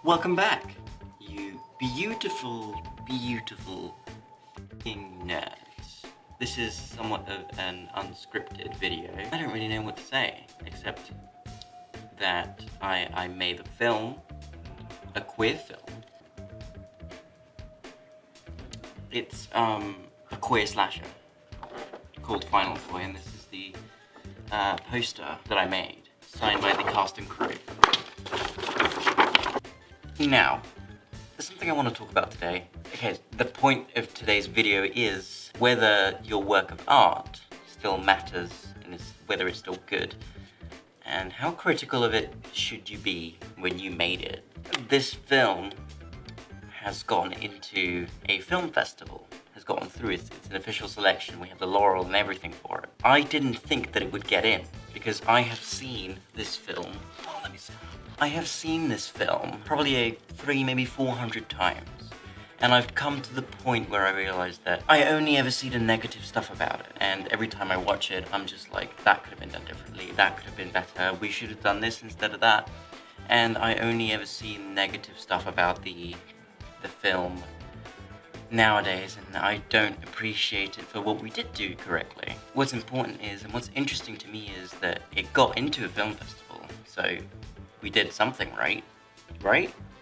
Welcome back, you beautiful, beautiful f***ing nerds. This is somewhat of an unscripted video. I don't really know what to say, except that I made a film, a queer film. It's a queer slasher called Final Boy, and this is the poster that I made, signed by the cast and crew. Now, there's something I want to talk about today. Okay, the point of today's video is whether your work of art still matters and whether it's still good, and how critical of it should you be when you made it. This film has gone into a film festival, has gotten through it's an official selection. We have the laurel and everything for it. I didn't think that it would get in because I have seen this film. I have seen this film probably 300, maybe 400 times. And I've come to the point where I realized that I only ever see the negative stuff about it. And every time I watch it, I'm just like, that could have been done differently. That could have been better. We should have done this instead of that. And I only ever see negative stuff about the film nowadays, and I don't appreciate it for what we did do correctly. What's important is, and what's interesting to me is that it got into a film festival. So we did something right?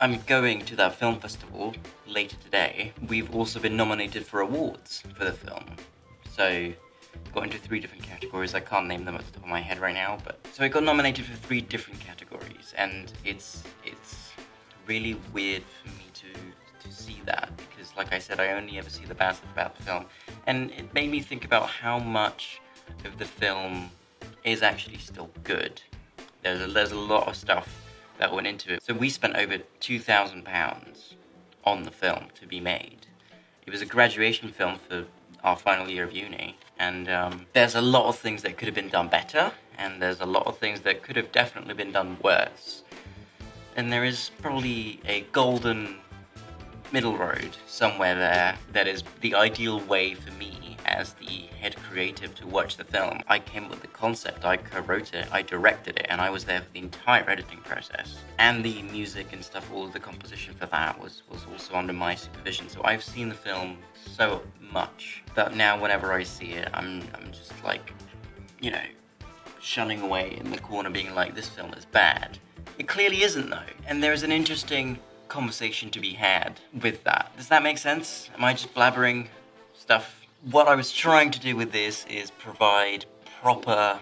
I'm going to that film festival later today. We've also been nominated for awards for the film. So, got into 3 different categories. I can't name them at the top of my head right now, but so I got nominated for 3 different categories, and it's really weird for me to see that, because like I said, I only ever see the bad stuff about the film, and it made me think about how much of the film is actually still good. There's a lot of stuff that went into it. So we spent over £2,000 on the film to be made. It was a graduation film for our final year of uni, and there's a lot of things that could have been done better, and there's a lot of things that could have definitely been done worse. And there is probably a golden middle road somewhere there that is the ideal way for me as the head creative to watch the film. I came up with the concept, I co-wrote it, I directed it, and I was there for the entire editing process. And the music and stuff, all of the composition for that was also under my supervision. So I've seen the film so much that now whenever I see it, I'm just like, you know, shunning away in the corner being like, this film is bad. It clearly isn't though, and there is an interesting conversation to be had with that. Does that make sense? Am I just blabbering stuff? What I was trying to do with this is provide proper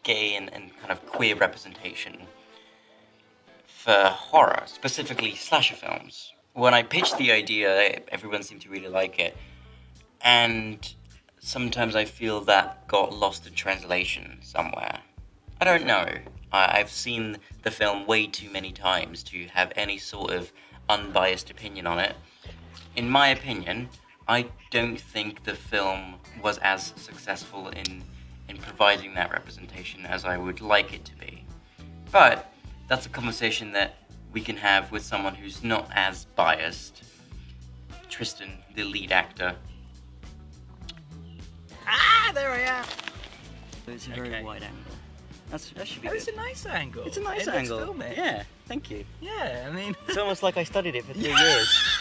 gay and kind of queer representation for horror, specifically slasher films. When I pitched the idea, everyone seemed to really like it, and sometimes I feel that got lost in translation somewhere. I don't know. I've seen the film way too many times to have any sort of unbiased opinion on it. In my opinion, I don't think the film was as successful in providing that representation as I would like it to be. But that's a conversation that we can have with someone who's not as biased. Tristan, the lead actor. Ah, there I am. It's a very wide angle. That should be Oh, good. it's a nice angle. It's a nice It angle. looks filmic. Yeah, thank you. Yeah, I mean... It's almost like I studied it for 3 years.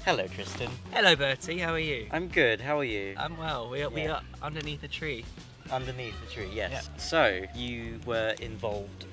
Hello, Tristan. Hello, Bertie. How are you? I'm good. How are you? I'm well. We are underneath a tree. Underneath the tree, yes. Yeah. So, you were involved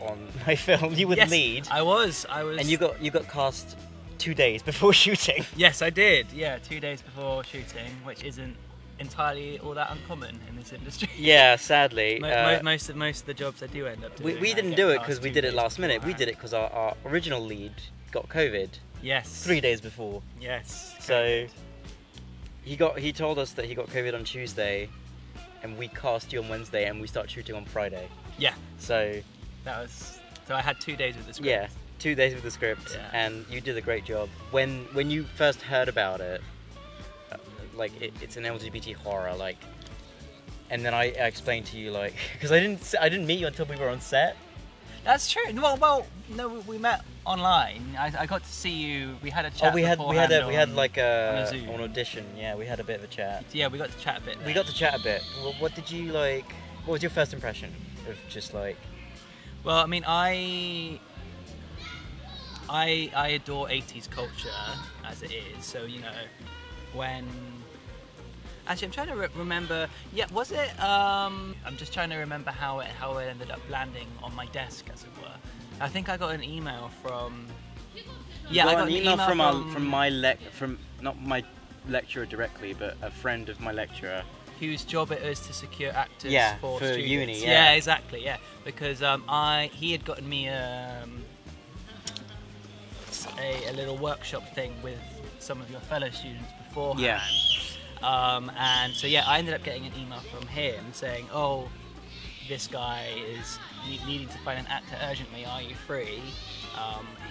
on my film. You were the lead. I was. And you got cast 2 days before shooting. Yes, I did. Yeah, 2 days before shooting, which isn't entirely all that uncommon in this industry. Yeah, sadly. Most of the jobs I do end up doing. We didn't do it because we did it last minute. We did it because our original lead got COVID. Yes. 3 days before. Yes. So he told us that he got COVID on Tuesday, and we cast you on Wednesday, and we start shooting on Friday. Yeah. So I had 2 days with the script. Yeah, 2 days with the script, Yeah. and you did a great job. When you first heard about it, like it's an LGBT horror, like, and then I explained to you, like, because I didn't meet you until we were on set. That's true. Well, no, we met online. I got to see you. We had a chat. We had like on a Zoom. an audition. Yeah, we had a bit of a chat. Yeah, we got to chat a bit. We got to chat a bit. Well, what did you like? What was your first impression of just like? Well, I mean, I I adore 80s culture as it is. So, you know, when... Actually, I'm trying to remember. Yeah, was it? I'm just trying to remember how it ended up landing on my desk, as it were. I think I got an email from. Yeah, I got an email from not my lecturer directly, but a friend of my lecturer. Whose job it is to secure actors for students. Uni. Yeah, exactly. Yeah, because he had gotten me a little workshop thing with some of your fellow students beforehand. Yeah. And so I ended up getting an email from him saying, "Oh, this guy is needing to find an actor urgently. Are you free?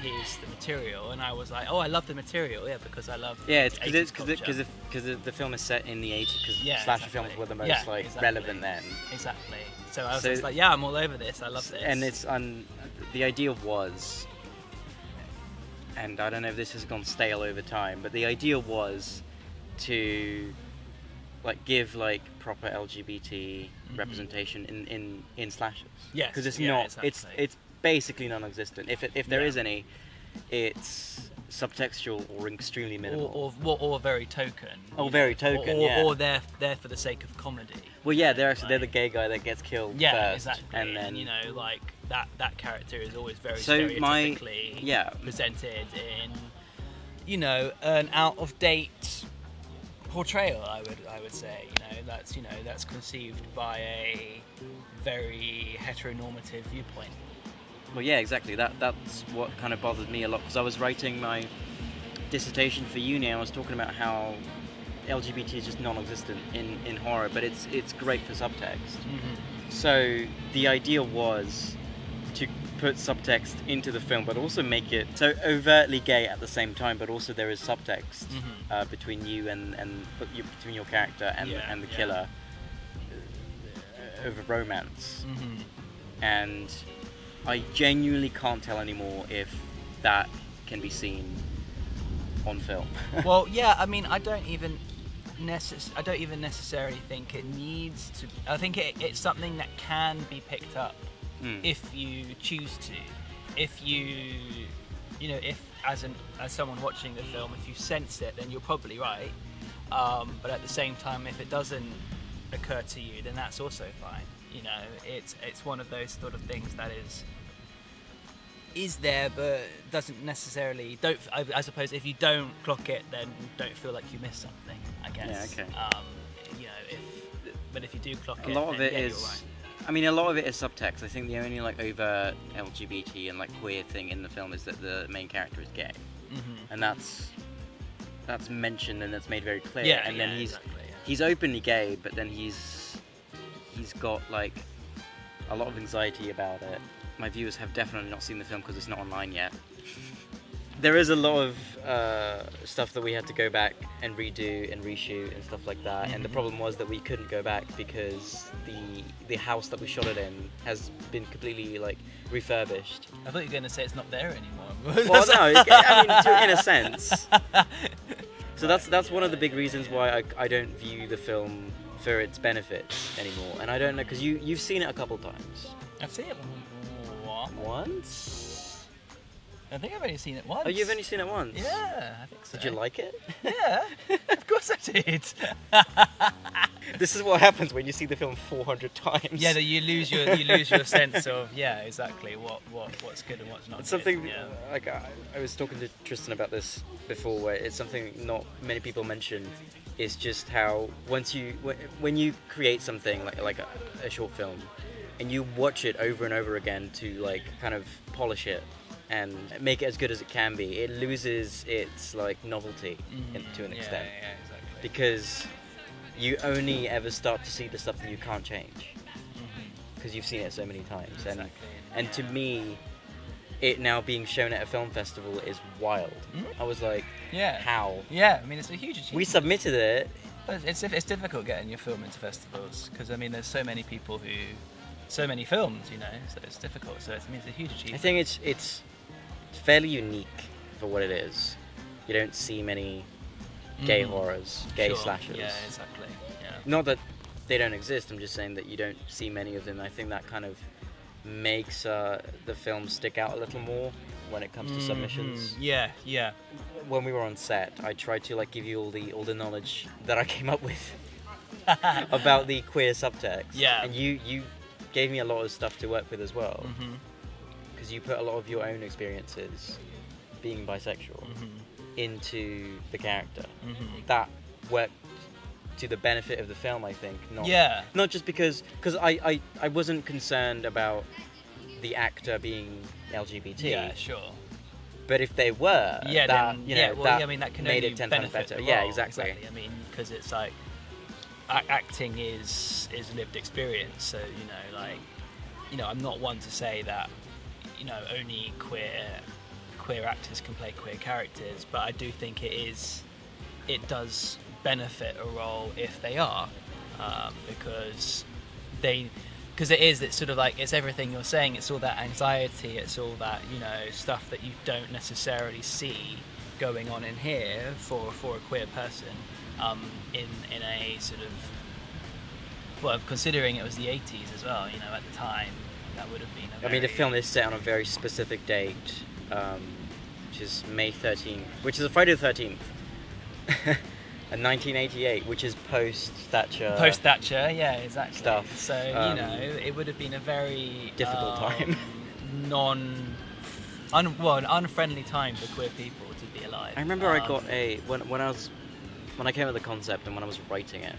Here's the material." And I was like, "Oh, I love the material, because I love." Yeah, it's because the film is set in the 80s. Because slasher films were the most relevant then. Exactly. So I was just like, "Yeah, I'm all over this. I love this." And it's the idea was, and I don't know if this has gone stale over time, but the idea was to give proper LGBT representation in slashers. Yes, because it's exactly. it's basically non-existent. If there is any, it's subtextual or extremely minimal, or very token. Very token, or they're there for the sake of comedy. Well, yeah, they're the gay guy that gets killed first, exactly. And then that character is always very so stereotypically presented in an out of date portrayal. I would say that's conceived by a very heteronormative viewpoint. Well, yeah, exactly. That's what kind of bothered me a lot, because I was writing my dissertation for uni and I was talking about how LGBT is just non-existent in horror, but it's great for subtext. Mm-hmm. So the idea was to put subtext into the film, but also make it so overtly gay at the same time, but also there is subtext between you and between your character and the killer over romance. Mm-hmm. And I genuinely can't tell anymore if that can be seen on film. Well, yeah, I mean, I don't even necessarily think it needs to. I think it's something that can be picked up if you choose to. If if as someone watching the film, if you sense it, then you're probably right. But at the same time, if it doesn't occur to you, then that's also fine. It's one of those sort of things that is there, but doesn't necessarily. I suppose if you don't clock it, then don't feel like you missed something, I guess. Yeah, okay. But if you do clock a lot of it is. You're right. I mean, a lot of it is subtext. I think the only overt LGBT and queer thing in the film is that the main character is gay, and that's mentioned and that's made very clear. Yeah, and then exactly, he's openly gay, but then he's got a lot of anxiety about it. My viewers have definitely not seen the film because it's not online yet. There is a lot of stuff that we had to go back and redo and reshoot and stuff like that. And the problem was that we couldn't go back because the house that we shot it in has been completely refurbished. I thought you were going to say it's not there anymore. Well, no, I mean, in a sense. So that's one of the big reasons why I don't view the film for its benefits anymore. And I don't know, because you've seen it a couple times. I've seen it once. I think I've only seen it once. Oh, you've only seen it once? Yeah, I think so. Did you like it? Yeah, of course I did. This is what happens when you see the film 400 times. Yeah, that you lose your sense of exactly what's good and what's not. It's something good. Yeah. I was talking to Tristan about this before, where it's something not many people mention. Is just how when you create something like a short film, and you watch it over and over again to kind of polish it and make it as good as it can be, it loses its novelty to an extent. Yeah, exactly. Because you only ever start to see the stuff that you can't change because you've seen it so many times. Exactly. And to me, it now being shown at a film festival is wild. I was like, how? Yeah, I mean, it's a huge achievement. We submitted it. It's difficult getting your film into festivals because, I mean, there's so many people so many films, so it's difficult. So it's a huge achievement. I think it's fairly unique for what it is. You don't see many gay horrors, gay slashers. Yeah, exactly. Yeah. Not that they don't exist, I'm just saying that you don't see many of them. I think that kind of makes the film stick out a little more when it comes to submissions. Yeah. When we were on set, I tried to like give you all the knowledge that I came up with about the queer subtext. Yeah. And you gave me a lot of stuff to work with as well, because you put a lot of your own experiences being bisexual into the character. That worked to the benefit of the film, I think. Not just because I wasn't concerned about the actor being LGBT. Yeah, sure. But if they were, that can made only it 10 times benefit better. the Yeah, role, exactly. I mean, because it's like acting is lived experience. So I'm not one to say that only queer actors can play queer characters, but I do think it does benefit a role if they are, because it's sort of like, it's everything you're saying. It's all that anxiety, it's all that stuff that you don't necessarily see going on in here for a queer person, in a sort of, considering it was the 80s as well, at the time, that would have been the film is set on a very specific date, which is May 13th, which is a Friday the 13th. And 1988, which is post-Thatcher. Post-Thatcher, yeah, exactly. Stuff. So, it would have been a very... difficult time. An unfriendly time for queer people to be alive. I remember I got when I came up with the concept and when I was writing it,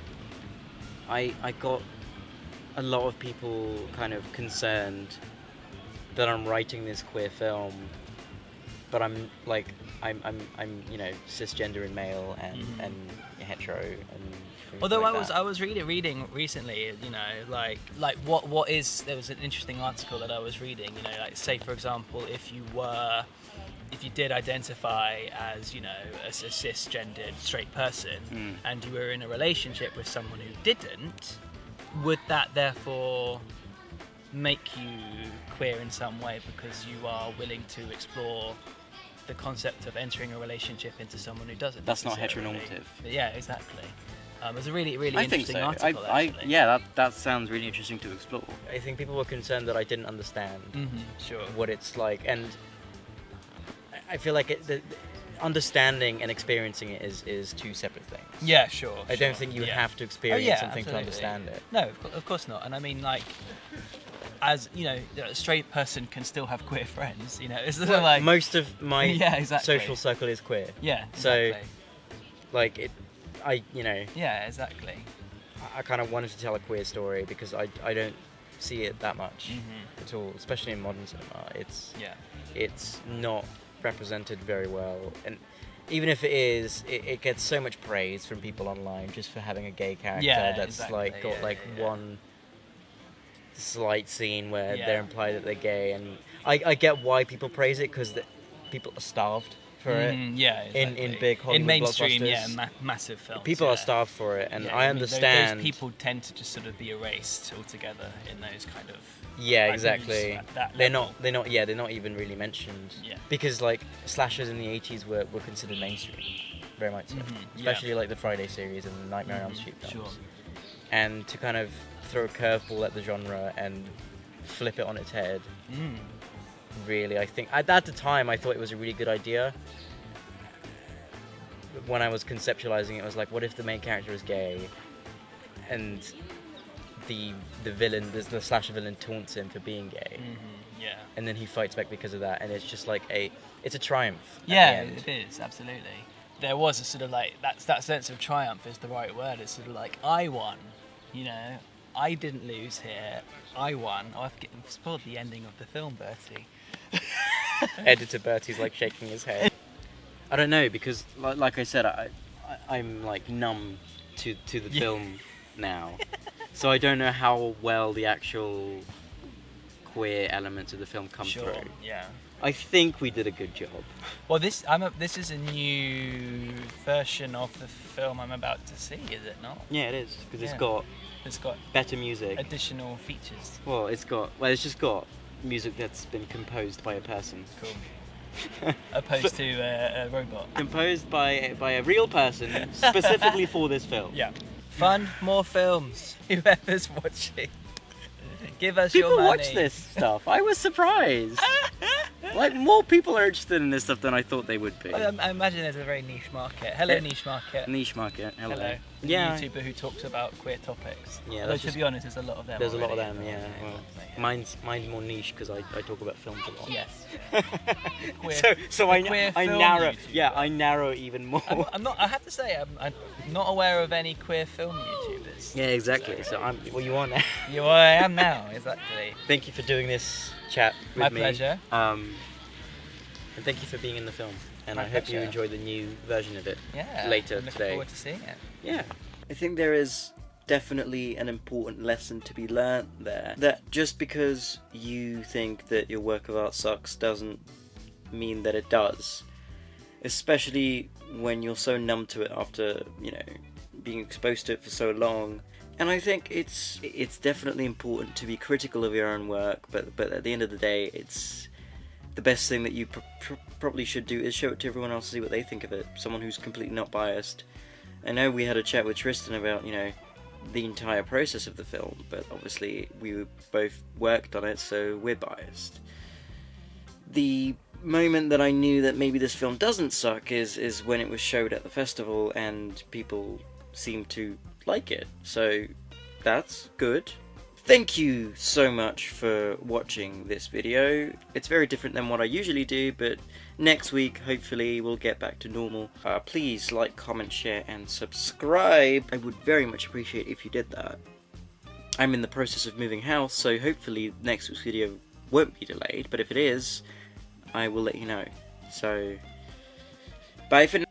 I got a lot of people kind of concerned that I'm writing this queer film, but I'm cisgender and male and hetero and although like I was reading recently, what is, there was an interesting article that I was reading, like, say for example, if you did identify as a cisgendered straight person and you were in a relationship with someone who didn't, would that therefore make you queer in some way because you are willing to explore the concept of entering a relationship into someone who doesn't? That's not heteronormative. Yeah, exactly. It was a really, really I think interesting so. article, actually. That sounds really interesting to explore. I think people were concerned that I didn't understand what it's like, and I feel like the understanding and experiencing it is two separate things. Yeah, sure. I don't think you have to experience something absolutely. to understand it. No, of course not. And I mean, like, as a straight person can still have queer friends. It's sort of like most of my exactly. social circle is queer. Yeah, exactly. So, like Yeah, exactly. I kind of wanted to tell a queer story because I don't see it that much at all, especially in modern cinema. It's not represented very well, and even if it is, it gets so much praise from people online just for having a gay character that's got one slight scene where they're implied that they're gay, and I get why people praise it, because people are starved for it. In big Hollywood in mainstream, blockbusters. massive films. People are starved for it, and I understand. Those people tend to just sort of be erased altogether in those kind of. Yeah, exactly. They're not even really mentioned. Yeah. Because like slashers in the 80s were considered mainstream, very much so. Especially like the Friday series and the Nightmare on Elm Street films. Sure. And to kind of throw a curveball at the genre and flip it on its head. Really, I think at the time I thought it was a really good idea. When I was conceptualizing it, I was like, what if the main character is gay and the villain, the slasher villain, taunts him for being gay, and then he fights back because of that, and it's just like it's a triumph. Yeah, it is, absolutely. There was a sort of like that sense of triumph is the right word. It's sort of like, I won, I didn't lose here, I won. I've spoiled the ending of the film, Bertie. Editor Bertie's like shaking his head. I don't know, because like I said, I'm like numb to the film now. So I don't know how well the actual queer elements of the film come through. Yeah. I think we did a good job. Well, this is a new version of the film I'm about to see, is it not? Yeah, it is, because it's got better music, additional features. Well, it's just got music that's been composed by a person. Cool. Opposed to a robot. Composed by a real person specifically for this film. Yeah. Fund more films. Whoever's watching, give us People your money. watch this stuff. I was surprised. Like, more people are interested in this stuff than I thought they would be. I imagine there's a very niche market. Hello, Yeah. niche market. Niche market. Hello. Hello. Yeah. YouTuber who talks about queer topics. Yeah, Although, that's to just- be honest, there's a lot of them. There's a lot of already. them, yeah. Well, mine's more niche because I talk about films a lot. Yes. So I queer I film narrow. YouTuber. Yeah, I narrow even more. I'm not. I have to say, I'm not aware of any queer film YouTubers. Yeah, exactly. So I'm. Well, you are now. You are. I am now. Exactly. Thank you for doing this chat with My me. pleasure. And thank you for being in the film. And My I hope you pleasure. enjoy the new version of it. Yeah. Later I'm looking today. forward to seeing it. Yeah. I think there is definitely an important lesson to be learnt there. That just because you think that your work of art sucks doesn't mean that it does. Especially when you're so numb to it after, being exposed to it for so long. And I think it's definitely important to be critical of your own work, but at the end of the day, it's the best thing that you probably should do is show it to everyone else to see what they think of it. Someone who's completely not biased. I know we had a chat with Tristan about, the entire process of the film, but obviously we both worked on it, so we're biased. The moment that I knew that maybe this film doesn't suck is when it was showed at the festival and people seemed to like it. So that's good. Thank you so much for watching this video. It's very different than what I usually do, but next week hopefully we'll get back to normal. Please like, comment, share and subscribe. I would very much appreciate if you did that. I'm in the process of moving house, so hopefully next week's video won't be delayed, but if it is, I will let you know. So, bye for now.